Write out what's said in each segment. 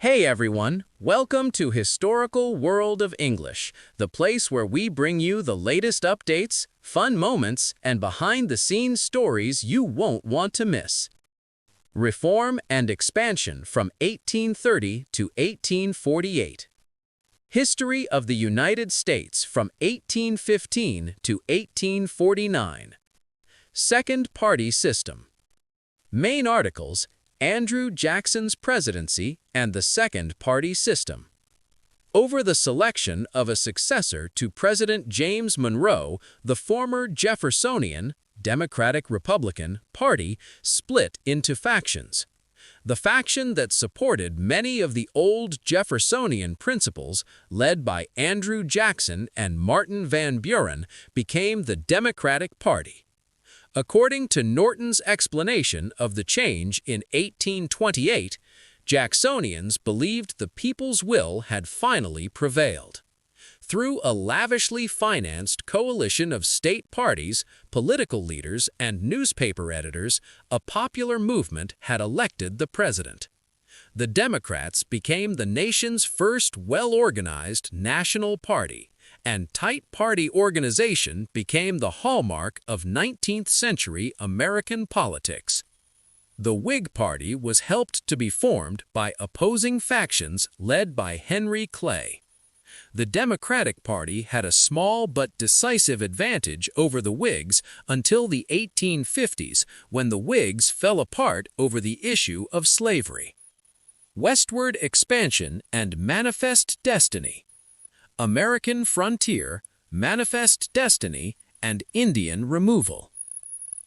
Hey everyone, welcome to Historical World of English, the place where we bring you the latest updates, fun moments, and behind-the-scenes stories you won't want to miss. Reform and Expansion from 1830 to 1848. History of the United States from 1815 to 1849. Second Party System. Main articles: Andrew Jackson's presidency and the Second Party System. Over the selection of a successor to President James Monroe, the former Jeffersonian, Democratic-Republican, Party split into factions. The faction that supported many of the old Jeffersonian principles, led by Andrew Jackson and Martin Van Buren, became the Democratic Party. According to Norton's explanation of the change in 1828, Jacksonians believed the people's will had finally prevailed. Through a lavishly financed coalition of state parties, political leaders, and newspaper editors, a popular movement had elected the president. The Democrats became the nation's first well-organized national party, and tight party organization became the hallmark of 19th-century American politics. The Whig Party was helped to be formed by opposing factions led by Henry Clay. The Democratic Party had a small but decisive advantage over the Whigs until the 1850s, when the Whigs fell apart over the issue of slavery. Westward Expansion and Manifest Destiny. American Frontier, Manifest Destiny, and Indian Removal.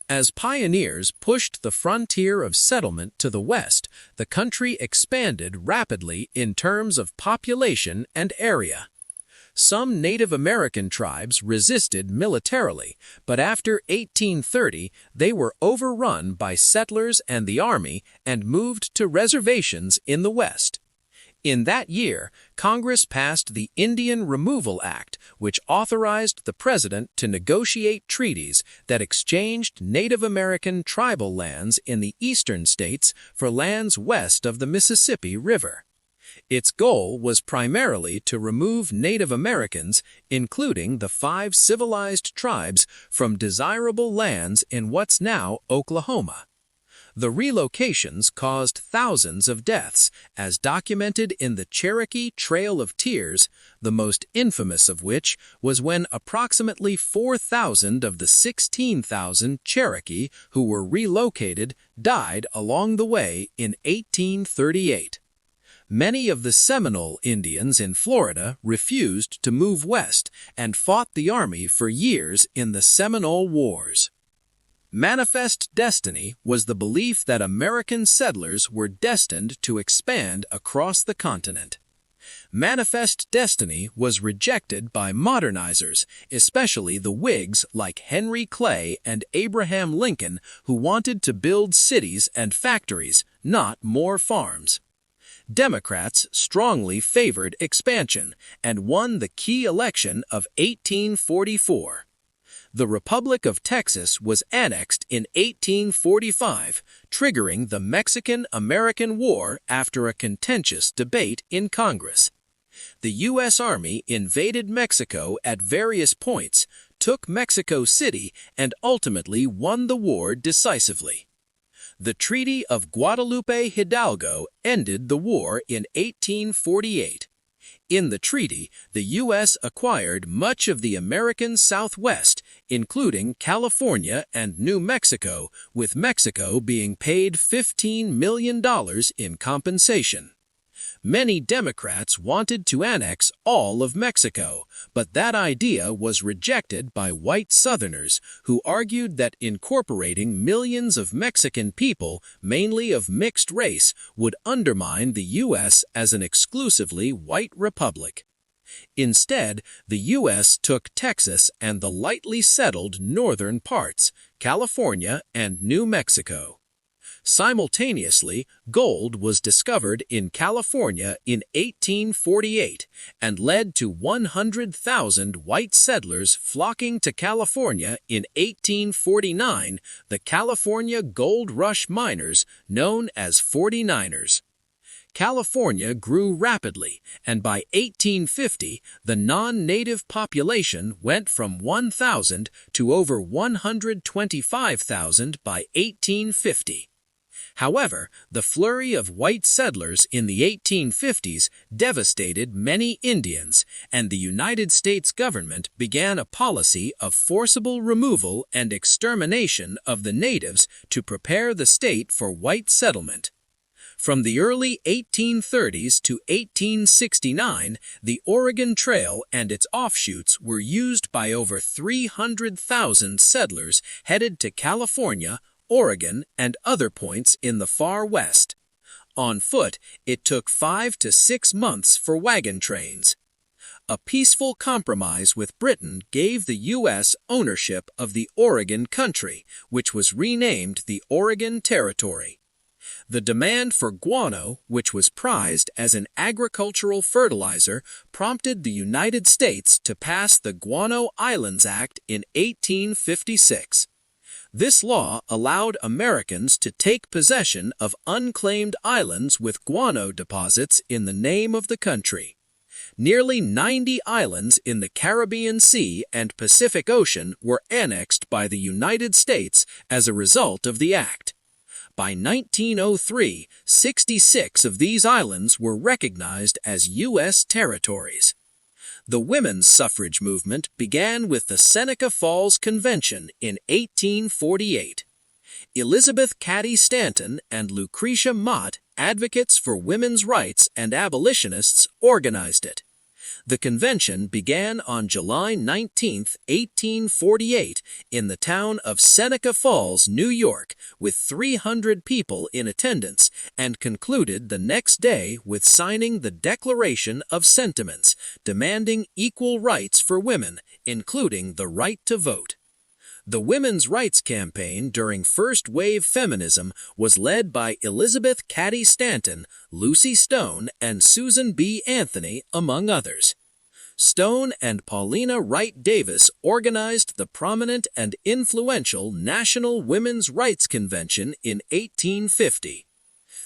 As pioneers pushed the frontier of settlement to the west, the country expanded rapidly in terms of population and area. Some Native American tribes resisted militarily, but after 1830 they were overrun by settlers and the army and moved to reservations in the west. In that year, Congress passed the Indian Removal Act, which authorized the president to negotiate treaties that exchanged Native American tribal lands in the eastern states for lands west of the Mississippi River. Its goal was primarily to remove Native Americans, including the 5 civilized tribes, from desirable lands in what's now Oklahoma. The relocations caused thousands of deaths, as documented in the Cherokee Trail of Tears, the most infamous of which was when approximately 4,000 of the 16,000 Cherokee who were relocated died along the way in 1838. Many of the Seminole Indians in Florida refused to move west and fought the Army for years in the Seminole Wars. Manifest Destiny was the belief that American settlers were destined to expand across the continent. Manifest Destiny was rejected by modernizers, especially the Whigs like Henry Clay and Abraham Lincoln, who wanted to build cities and factories, not more farms. Democrats strongly favored expansion and won the key election of 1844. The Republic of Texas was annexed in 1845, triggering the Mexican-American War after a contentious debate in Congress. The U.S. Army invaded Mexico at various points, took Mexico City, and ultimately won the war decisively. The Treaty of Guadalupe Hidalgo ended the war in 1848. In the treaty, the U.S. acquired much of the American Southwest, including California and New Mexico, with Mexico being paid $15 million in compensation. Many Democrats wanted to annex all of Mexico, but that idea was rejected by white Southerners who argued that incorporating millions of Mexican people, mainly of mixed race, would undermine the U.S. as an exclusively white republic. Instead, the U.S. took Texas and the lightly settled northern parts, California and New Mexico. Simultaneously, gold was discovered in California in 1848 and led to 100,000 white settlers flocking to California in 1849, the California Gold Rush miners, known as 49ers. California grew rapidly, and by 1850, the non-native population went from 1,000 to over 125,000 by 1850. However, the flurry of white settlers in the 1850s devastated many Indians, and the United States government began a policy of forcible removal and extermination of the natives to prepare the state for white settlement. From the early 1830s to 1869, the Oregon Trail and its offshoots were used by over 300,000 settlers headed to California, Oregon, and other points in the far west. On foot, it took 5 to 6 months for wagon trains. A peaceful compromise with Britain gave the U.S. ownership of the Oregon Country, which was renamed the Oregon Territory. The demand for guano, which was prized as an agricultural fertilizer, prompted the United States to pass the Guano Islands Act in 1856. This law allowed Americans to take possession of unclaimed islands with guano deposits in the name of the country. Nearly 90 islands in the Caribbean Sea and Pacific Ocean were annexed by the United States as a result of the act. By 1903, 66 of these islands were recognized as U.S. territories. The women's suffrage movement began with the Seneca Falls Convention in 1848. Elizabeth Cady Stanton and Lucretia Mott, advocates for women's rights and abolitionists, organized it. The convention began on July 19, 1848, in the town of Seneca Falls, New York, with 300 people in attendance, and concluded the next day with signing the Declaration of Sentiments, demanding equal rights for women, including the right to vote. The women's rights campaign during first-wave feminism was led by Elizabeth Cady Stanton, Lucy Stone, and Susan B. Anthony, among others. Stone and Paulina Wright Davis organized the prominent and influential National Women's Rights Convention in 1850.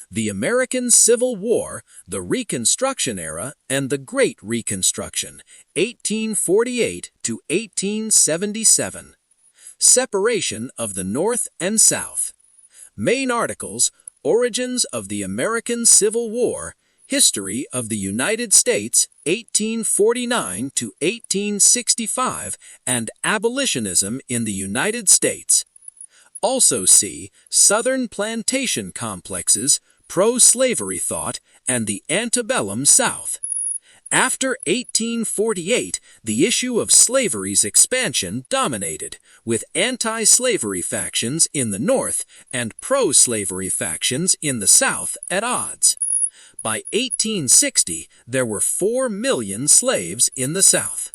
The American Civil War, the Reconstruction Era, and the Great Reconstruction, 1848 to 1877. Separation of the North and South. Main articles: Origins of the American Civil War, History of the United States, 1849 to 1865, and Abolitionism in the United States. Also see Southern Plantation Complexes, Pro-Slavery Thought, and the Antebellum South. After 1848, the issue of slavery's expansion dominated, with anti-slavery factions in the North and pro-slavery factions in the South at odds. By 1860, there were 4 million slaves in the South.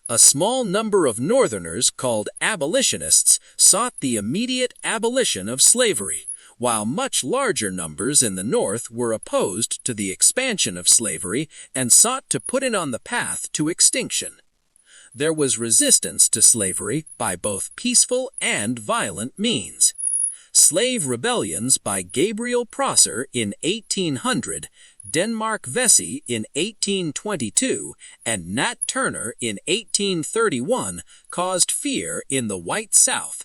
A small number of Northerners, called abolitionists, sought the immediate abolition of slavery, while much larger numbers in the North were opposed to the expansion of slavery and sought to put it on the path to extinction. There was resistance to slavery by both peaceful and violent means. Slave rebellions by Gabriel Prosser in 1800, Denmark Vesey in 1822, and Nat Turner in 1831 caused fear in the white South.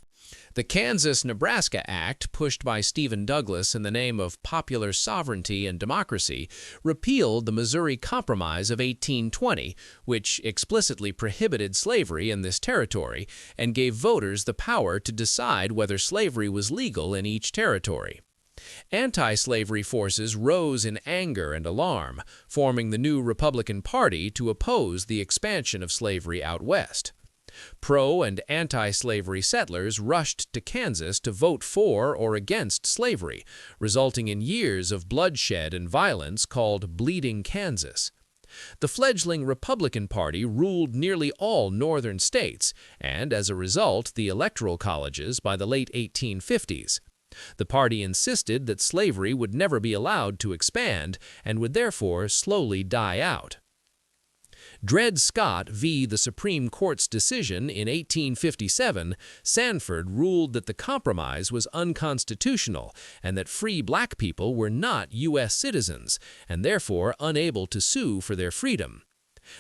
The Kansas-Nebraska Act, pushed by Stephen Douglas in the name of popular sovereignty and democracy, repealed the Missouri Compromise of 1820, which explicitly prohibited slavery in this territory and gave voters the power to decide whether slavery was legal in each territory. Anti-slavery forces rose in anger and alarm, forming the new Republican Party to oppose the expansion of slavery out west. Pro- and anti-slavery settlers rushed to Kansas to vote for or against slavery, resulting in years of bloodshed and violence called Bleeding Kansas. The fledgling Republican Party ruled nearly all northern states, and as a result, the electoral colleges by the late 1850s. The party insisted that slavery would never be allowed to expand and would therefore slowly die out. Dred Scott v. the Supreme Court's decision in 1857, Sanford ruled that the compromise was unconstitutional and that free black people were not U.S. citizens and therefore unable to sue for their freedom.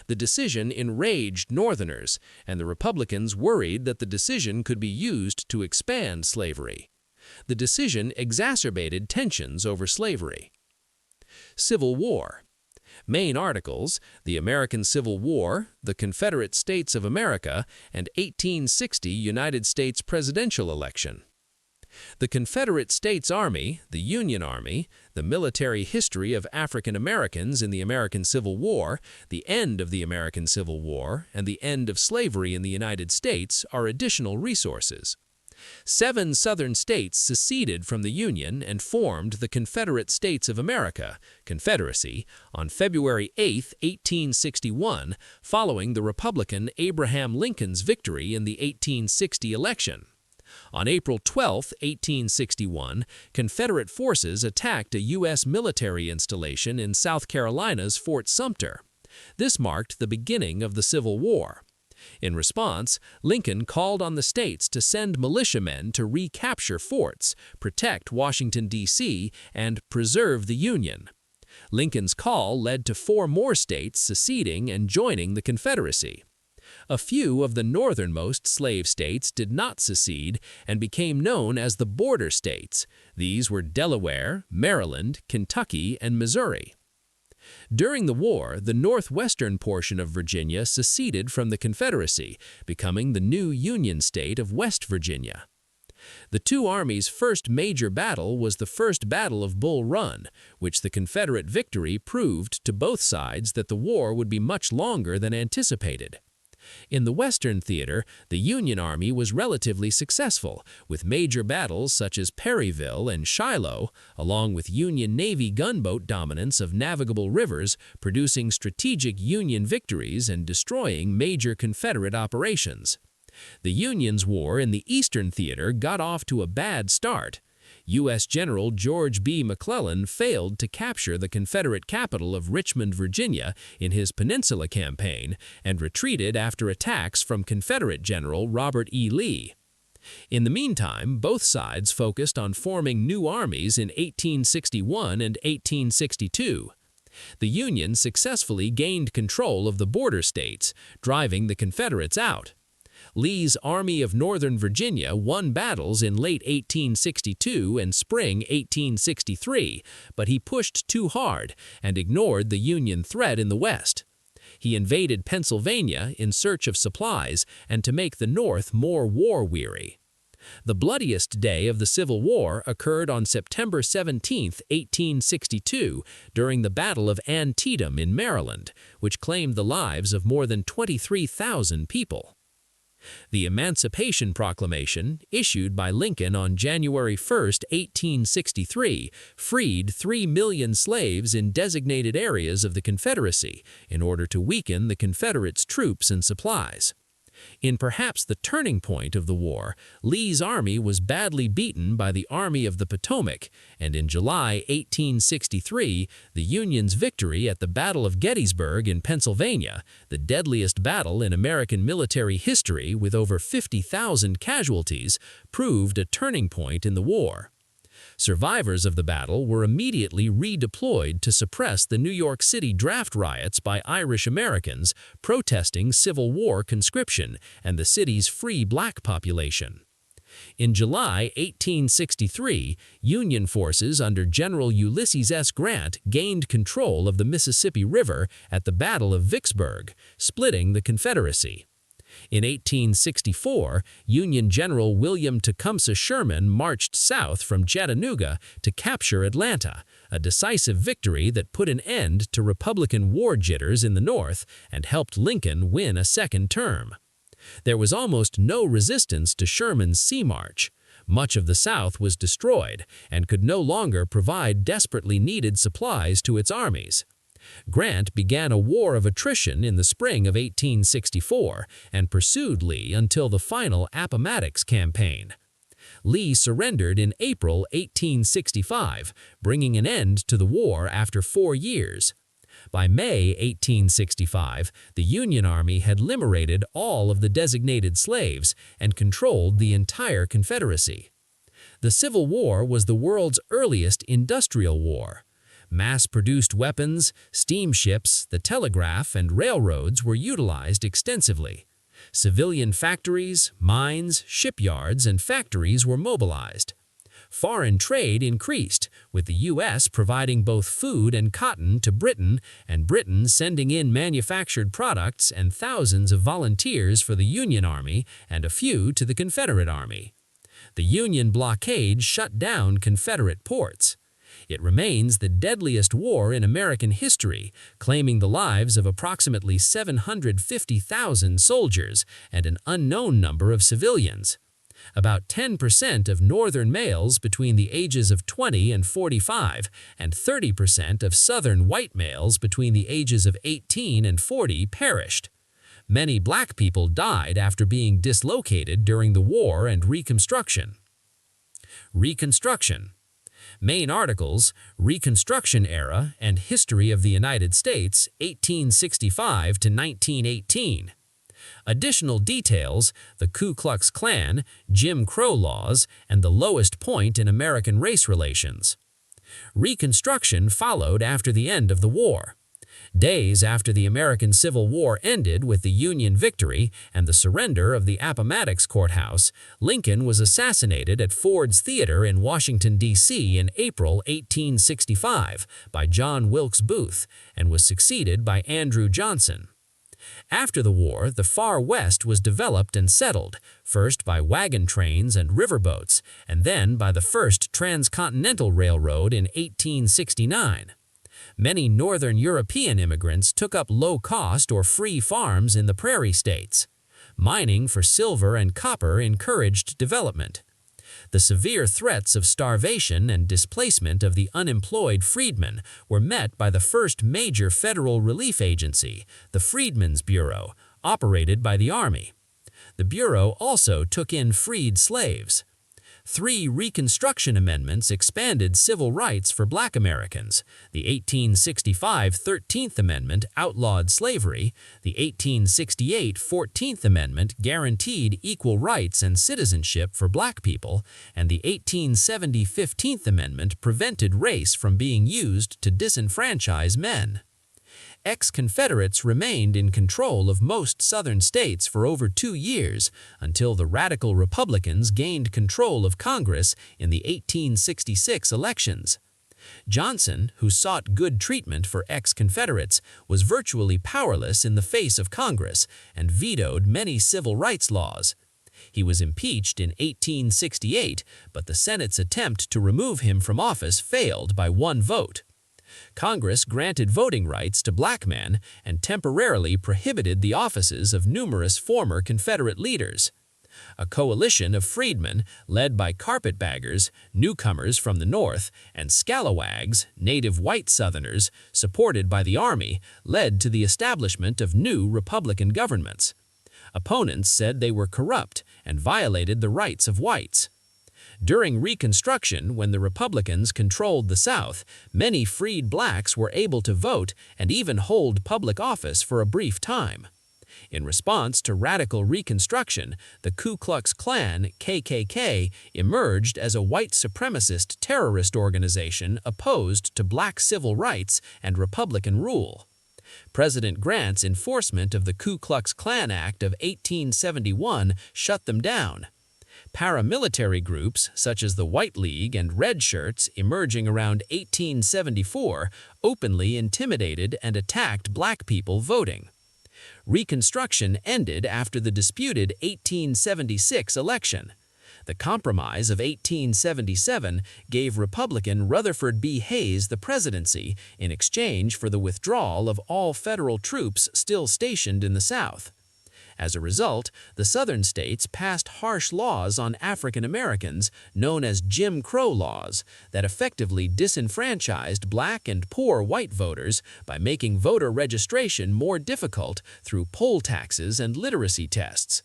The decision enraged Northerners, and the Republicans worried that the decision could be used to expand slavery. The decision exacerbated tensions over slavery. Civil War. Main articles: The American Civil War, the Confederate States of America, and 1860 United States presidential election. The Confederate States Army, the Union Army, the military history of African Americans in the American Civil War, the end of the American Civil War, and the end of slavery in the United States are additional resources. 7 Southern states seceded from the Union and formed the Confederate States of America, Confederacy, on February 8, 1861, following the Republican Abraham Lincoln's victory in the 1860 election. On April 12, 1861, Confederate forces attacked a U.S. military installation in South Carolina's Fort Sumter. This marked the beginning of the Civil War. In response, Lincoln called on the states to send militiamen to recapture forts, protect Washington, D.C., and preserve the Union. Lincoln's call led to 4 more states seceding and joining the Confederacy. A few of the northernmost slave states did not secede and became known as the border states. These were Delaware, Maryland, Kentucky, and Missouri. During the war, the northwestern portion of Virginia seceded from the Confederacy, becoming the new Union state of West Virginia. The two armies' first major battle was the First Battle of Bull Run, which the Confederate victory proved to both sides that the war would be much longer than anticipated. In the Western theater, the Union Army was relatively successful, with major battles such as Perryville and Shiloh, along with Union Navy gunboat dominance of navigable rivers, producing strategic Union victories and destroying major Confederate operations. The Union's war in the Eastern theater got off to a bad start. U.S. General George B. McClellan failed to capture the Confederate capital of Richmond, Virginia, in his Peninsula Campaign and retreated after attacks from Confederate General Robert E. Lee. In the meantime, both sides focused on forming new armies in 1861 and 1862. The Union successfully gained control of the border states, driving the Confederates out. Lee's Army of Northern Virginia won battles in late 1862 and spring 1863, but he pushed too hard and ignored the Union threat in the West. He invaded Pennsylvania in search of supplies and to make the North more war-weary. The bloodiest day of the Civil War occurred on September 17, 1862, during the Battle of Antietam in Maryland, which claimed the lives of more than 23,000 people. The Emancipation Proclamation, issued by Lincoln on January 1, 1863, freed 3 million slaves in designated areas of the Confederacy in order to weaken the Confederates' troops and supplies. In perhaps the turning point of the war, Lee's army was badly beaten by the Army of the Potomac, and in July 1863, the Union's victory at the Battle of Gettysburg in Pennsylvania, the deadliest battle in American military history with over 50,000 casualties, proved a turning point in the war. Survivors of the battle were immediately redeployed to suppress the New York City draft riots by Irish Americans protesting Civil War conscription and the city's free black population. In July 1863, Union forces under General Ulysses S. Grant gained control of the Mississippi River at the Battle of Vicksburg, splitting the Confederacy. In 1864, Union General William Tecumseh Sherman marched south from Chattanooga to capture Atlanta, a decisive victory that put an end to Republican war jitters in the North and helped Lincoln win a second term. There was almost no resistance to Sherman's sea march. Much of the South was destroyed and could no longer provide desperately needed supplies to its armies. Grant began a war of attrition in the spring of 1864 and pursued Lee until the final Appomattox campaign. Lee surrendered in April 1865, bringing an end to the war after 4 years. By May 1865, the Union Army had liberated all of the designated slaves and controlled the entire Confederacy. The Civil War was the world's earliest industrial war. Mass-produced weapons, steamships, the telegraph, and railroads were utilized extensively. Civilian factories, mines, shipyards, and factories were mobilized. Foreign trade increased, with the U.S. providing both food and cotton to Britain, and Britain sending in manufactured products and thousands of volunteers for the Union Army and a few to the Confederate Army. The Union blockade shut down Confederate ports. It remains the deadliest war in American history, claiming the lives of approximately 750,000 soldiers and an unknown number of civilians. About 10% of Northern males between the ages of 20 and 45, and 30% of Southern white males between the ages of 18 and 40 perished. Many black people died after being dislocated during the war and Reconstruction. Reconstruction. Main articles: Reconstruction Era and History of the United States, 1865 to 1918. Additional details: the Ku Klux Klan, Jim Crow laws, and the lowest point in American race relations. Reconstruction followed after the end of the war. Days after the American Civil War ended with the Union victory and the surrender of the Appomattox Courthouse, Lincoln was assassinated at Ford's Theater in Washington, D.C. in April 1865 by John Wilkes Booth and was succeeded by Andrew Johnson. After the war, the Far West was developed and settled, first by wagon trains and riverboats, and then by the first transcontinental railroad in 1869. Many Northern European immigrants took up low-cost or free farms in the prairie states. Mining for silver and copper encouraged development. The severe threats of starvation and displacement of the unemployed freedmen were met by the first major federal relief agency, the Freedmen's Bureau, operated by the Army. The Bureau also took in freed slaves. 3 Reconstruction Amendments expanded civil rights for Black Americans. The 1865 13th Amendment outlawed slavery. The 1868 14th Amendment guaranteed equal rights and citizenship for Black people, and the 1870 15th Amendment prevented race from being used to disenfranchise men. Ex-Confederates remained in control of most Southern states for over 2 years until the radical Republicans gained control of Congress in the 1866 elections. Johnson, who sought good treatment for ex-Confederates, was virtually powerless in the face of Congress and vetoed many civil rights laws. He was impeached in 1868, but the Senate's attempt to remove him from office failed by 1 vote. Congress granted voting rights to black men and temporarily prohibited the offices of numerous former Confederate leaders. A coalition of freedmen, led by carpetbaggers, newcomers from the North, and scalawags, native white Southerners, supported by the Army, led to the establishment of new Republican governments. Opponents said they were corrupt and violated the rights of whites. During Reconstruction, when the Republicans controlled the South, many freed blacks were able to vote and even hold public office for a brief time. In response to radical Reconstruction, the Ku Klux Klan, KKK, emerged as a white supremacist terrorist organization opposed to black civil rights and Republican rule. President Grant's enforcement of the Ku Klux Klan Act of 1871 shut them down. Paramilitary groups such as the White League and Red Shirts emerging around 1874 openly intimidated and attacked black people voting. Reconstruction ended after the disputed 1876 election. The Compromise of 1877 gave Republican Rutherford B. Hayes the presidency in exchange for the withdrawal of all federal troops still stationed in the South. As a result, the Southern states passed harsh laws on African Americans known as Jim Crow laws that effectively disenfranchised black and poor white voters by making voter registration more difficult through poll taxes and literacy tests.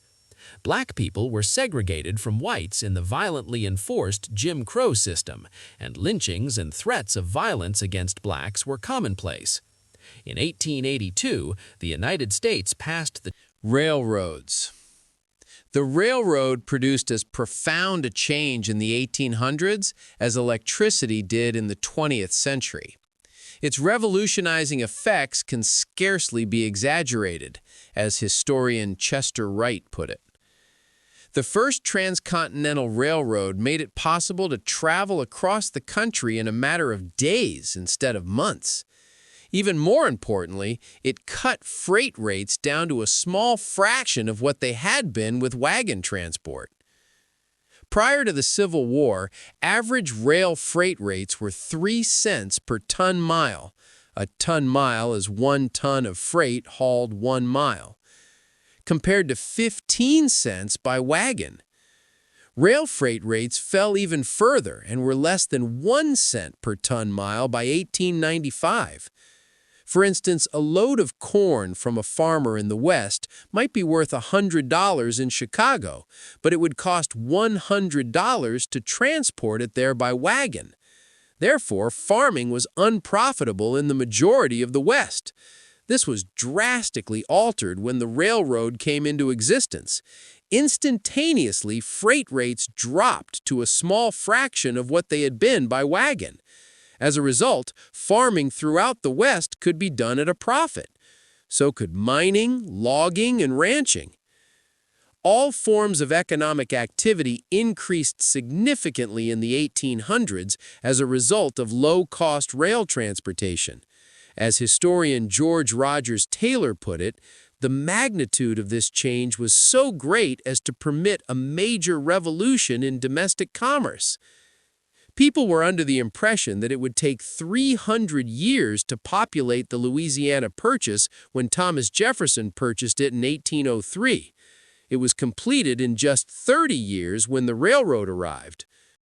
Black people were segregated from whites in the violently enforced Jim Crow system, and lynchings and threats of violence against blacks were commonplace. In 1882, the United States passed the railroads. The railroad produced as profound a change in the 1800s as electricity did in the 20th century. Its revolutionizing effects can scarcely be exaggerated, as historian Chester Wright put it. The first transcontinental railroad made it possible to travel across the country in a matter of days instead of months. Even more importantly, it cut freight rates down to a small fraction of what they had been with wagon transport. Prior to the Civil War, average rail freight rates were 3 cents per ton mile. A ton mile is 1 ton of freight hauled 1 mile, compared to 15 cents by wagon. Rail freight rates fell even further and were less than 1 cent per ton mile by 1895. For instance, a load of corn from a farmer in the West might be worth $100 in Chicago, but it would cost $100 to transport it there by wagon. Therefore, farming was unprofitable in the majority of the West. This was drastically altered when the railroad came into existence. Instantaneously, freight rates dropped to a small fraction of what they had been by wagon. As a result, farming throughout the West could be done at a profit. So could mining, logging, and ranching. All forms of economic activity increased significantly in the 1800s as a result of low-cost rail transportation. As historian George Rogers Taylor put it, the magnitude of this change was so great as to permit a major revolution in domestic commerce. People were under the impression that it would take 300 years to populate the Louisiana Purchase when Thomas Jefferson purchased it in 1803. It was completed in just 30 years when the railroad arrived.